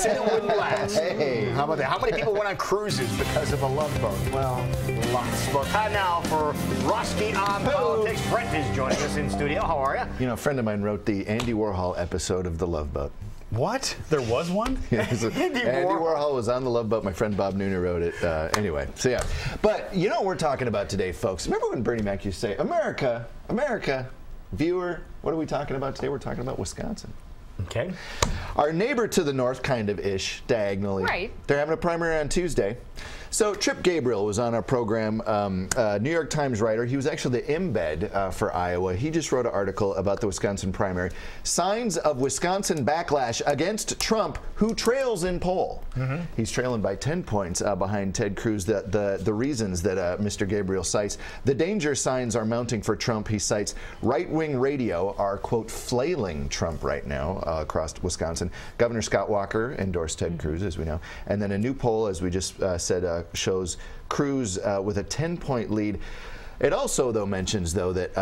said it wouldn't last. Hey. How about that? How many people went on cruises because of a love boat? Well, lots. Well, time now for Roske on Politics. Brent is joining us in studio. How are you? You know, a friend of mine wrote the Andy Warhol episode of The Love Boat. What? There was one? Andy Warhol was on The Love Boat. My friend Bob Nooner wrote it. Anyway, so yeah. But you know what we're talking about today, folks? Remember when Bernie Mac used to say, America, America, viewer, what are we talking about today? We're talking about Wisconsin. Okay. Our neighbor to the north, kind of ish, diagonally. Right. They're having a primary on Tuesday. So Trip Gabriel was on our program, New York Times writer. He was actually the embed for Iowa. He just wrote an article about the Wisconsin primary. Signs of Wisconsin backlash against Trump, who trails in poll. He's trailing by 10 points behind Ted Cruz. The reasons that Mr. Gabriel cites. The danger signs are mounting for Trump. He cites right-wing radio are, quote, flailing Trump right now across Wisconsin. Governor Scott Walker endorsed Ted Cruz, as we know. And then a new poll, as we just said, shows Cruz with a 10-point lead. It also, though, mentions, though, that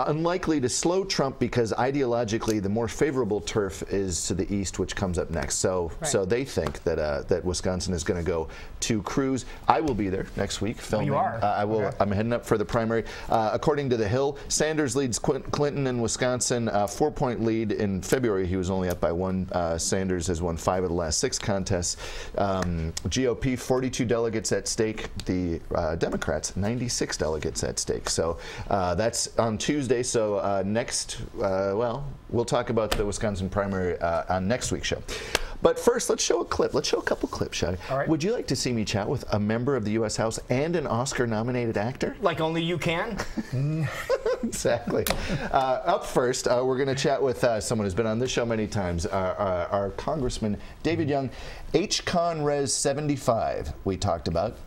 unlikely to slow Trump because ideologically the more favorable turf is to the east, which comes up next. So, so they think that that Wisconsin is going to go to Cruz. I will be there next week filming. You are. I will. Okay. I'm heading up for the primary. According to The Hill, Sanders leads Clinton in Wisconsin, 4-point lead. In February, he was only up by 1. Sanders has won 5 of the last 6 contests. GOP, 42 delegates at stake. The Democrats, 96 delegates at stake. So that's on Tuesday. So next, well, we'll talk about the Wisconsin primary on next week's show. But first, let's show a clip. Let's show a couple clips, shall we? All right. Would you like to see me chat with a member of the U.S. House and an Oscar-nominated actor? Like only you can? Exactly. Up first, we're going to chat with someone who's been on this show many times, our Congressman David Young. H-Con-Res 75 we talked about.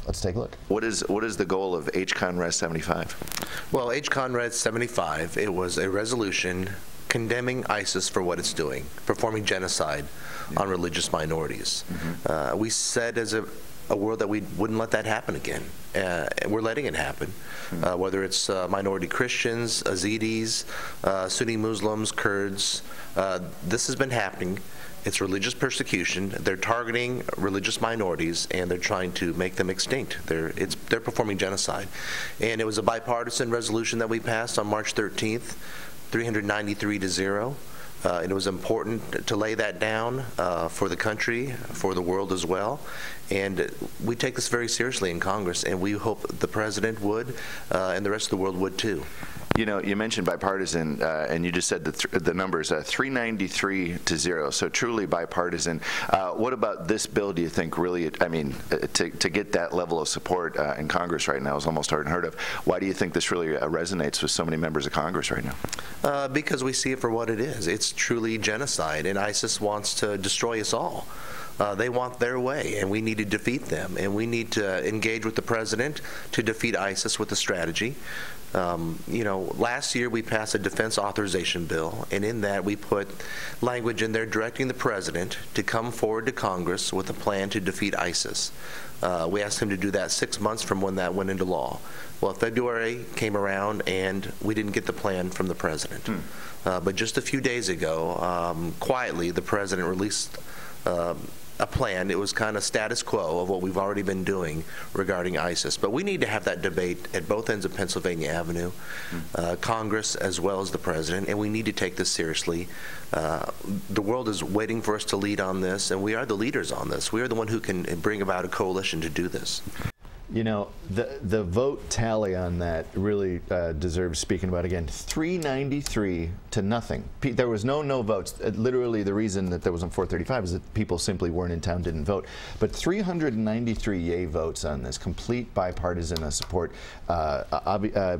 Let's take a look. What is the goal of H-Con-Res 75? Well, H-Con-Res 75, it was a resolution condemning ISIS for what it's doing, performing genocide on religious minorities. We said as a world that we wouldn't let that happen again. We're letting it happen, whether it's minority Christians, Yazidis, Sunni Muslims, Kurds. This has been happening. It's religious persecution. They're targeting religious minorities, and they're trying to make them extinct. They're performing genocide. And it was a bipartisan resolution that we passed on March 13th, 393 to 0. And it was important to lay that down for the country, for the world as well. And we take this very seriously in Congress, and we hope the President would, and the rest of the world would too. You know, you mentioned bipartisan, and you just said the numbers 393 to 0, so truly bipartisan. What about this bill, do you think, really, I mean, to get that level of support in Congress right now is almost unheard of. Why do you think this really resonates with so many members of Congress right now? Because we see it for what it is. It's truly genocide, and ISIS wants to destroy us all. They want their way, and we need to defeat them, and we need to engage with the President to defeat ISIS with a strategy. You know, last year we passed a defense authorization bill, and in that we put language in there directing the President to come forward to Congress with a plan to defeat ISIS. We asked him to do that 6 months from when that went into law. Well, February came around, and we didn't get the plan from the President. But just a few days ago, quietly, the President released a plan. It was kind of status quo of what we've already been doing regarding ISIS. But we need to have that debate at both ends of Pennsylvania Avenue, Congress as well as the President, and we need to take this seriously. The world is waiting for us to lead on this, and we are the leaders on this. We are the one who can bring about a coalition to do this. You know, the vote tally on that really deserves speaking about again. 393 to nothing. There was no votes. Literally, the reason that there wasn't 435 is that people simply weren't in town, didn't vote. But 393 yay votes on this, complete bipartisan support,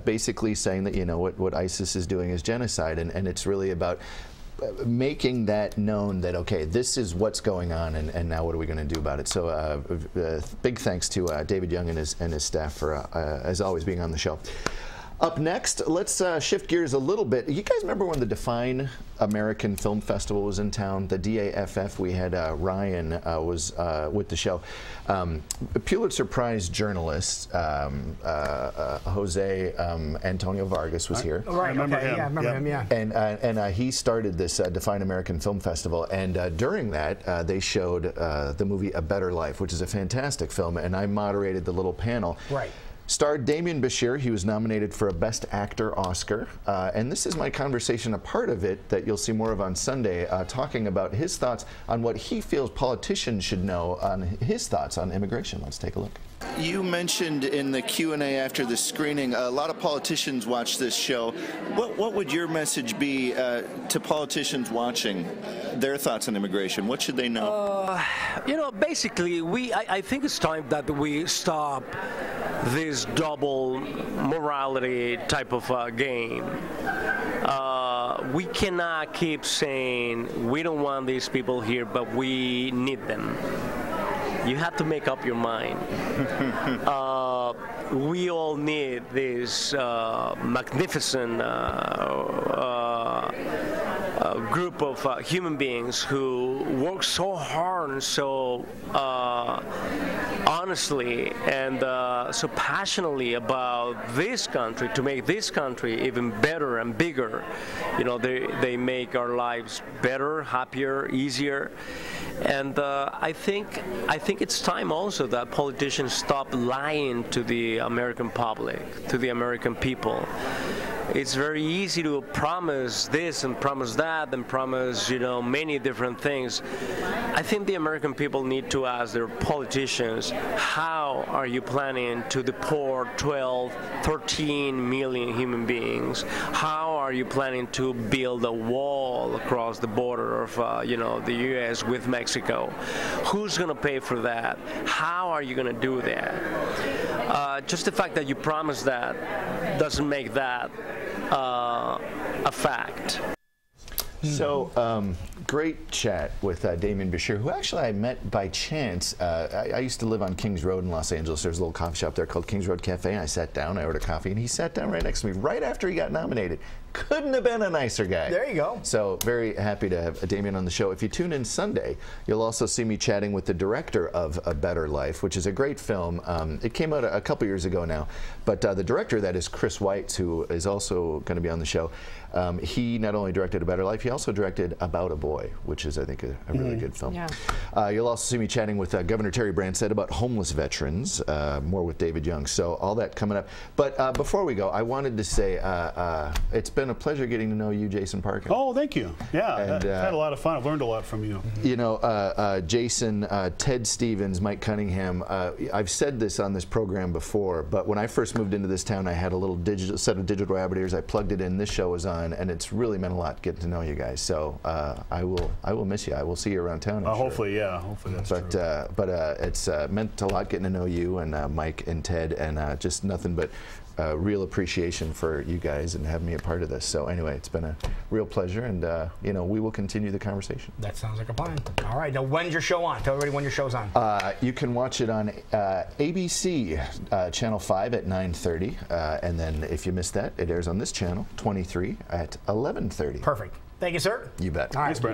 basically saying that, you know, what ISIS is doing is genocide, and it's really about making that known that, okay, this is what's going on, and now what are we going to do about it? So big thanks to David Young and his staff for, as always, being on the show. Up next, let's shift gears a little bit. You guys remember when the Define American Film Festival was in town? The DAFF, we had Ryan was with the show. Pulitzer Prize journalist Jose Antonio Vargas was here. Right, I remember him. Yeah, I remember him, yeah. And he started this Define American Film Festival, and during that they showed the movie A Better Life, which is a fantastic film, and I moderated the little panel. Right. Starred Damien Bashir. He was nominated for a Best Actor Oscar, and this is my conversation, a part of it that you'll see more of on Sunday, talking about his thoughts on what he feels politicians should know on his thoughts on immigration. Let's take a look. You mentioned in the Q&A after the screening, a lot of politicians watch this show. What would your message be to politicians watching their thoughts on immigration? What should they know? You know, basically, I think it's time that we stop this double morality type of game. We cannot keep saying we don't want these people here, but we need them. You have to make up your mind. We all need this magnificent group of human beings who work so hard and so honestly and so passionately about this country, to make this country even better and bigger. You know, they make our lives better, happier, easier. And I think it's time also that politicians stop lying to the American public, to the American people. It's very easy to promise this and promise that and promise, you know, many different things. I think the American people need to ask their politicians, how are you planning to deport 12, 13 million human beings? How are you planning to build a wall across the border of, you know, the U.S. with Mexico? Who's going to pay for that? How are you going to do that? Just the fact that you promise that doesn't make that a fact. So, great chat with Damien Bashir, who actually I met by chance. I used to live on Kings Road in Los Angeles. There's a little coffee shop there called Kings Road Cafe, and I sat down, I ordered coffee, and he sat down right next to me right after he got nominated. Couldn't have been a nicer guy. There you go. So very happy to have Damien on the show. If you tune in Sunday, you'll also see me chatting with the director of A Better Life, which is a great film. It came out a couple years ago now, but the director of that is Chris Weitz, who is also going to be on the show. He not only directed A Better Life, he also directed About a Boy, which is, I think, a really good film. Yeah. You'll also see me chatting with Governor Terry Branstad about homeless veterans, more with David Young. So all that coming up. But before we go, I wanted to say it's been a pleasure getting to know you, Jason Parkin. Oh, thank you. Yeah, and, I've had a lot of fun. I've learned a lot from you. You know, Jason, Ted Stevens, Mike Cunningham, I've said this on this program before, but when I first moved into this town, I had a little set of digital rabbit ears. I plugged it in. This show was on, and it's really meant a lot getting to know you guys. So I will miss you. I will see you around town. Hopefully, yeah. Hopefully that's true. But it's meant a lot getting to know you and Mike and Ted, and just nothing but real appreciation for you guys and having me a part of this. So anyway, it's been a real pleasure, and you know, we will continue the conversation. That sounds like a plan. All right, now when's your show on? Tell everybody when your show's on. You can watch it on ABC Channel 5 at 9:30, and then if you missed that, it airs on this channel 23 at 11:30. Perfect. Thank you, sir. You bet. All right. Thanks, Brent.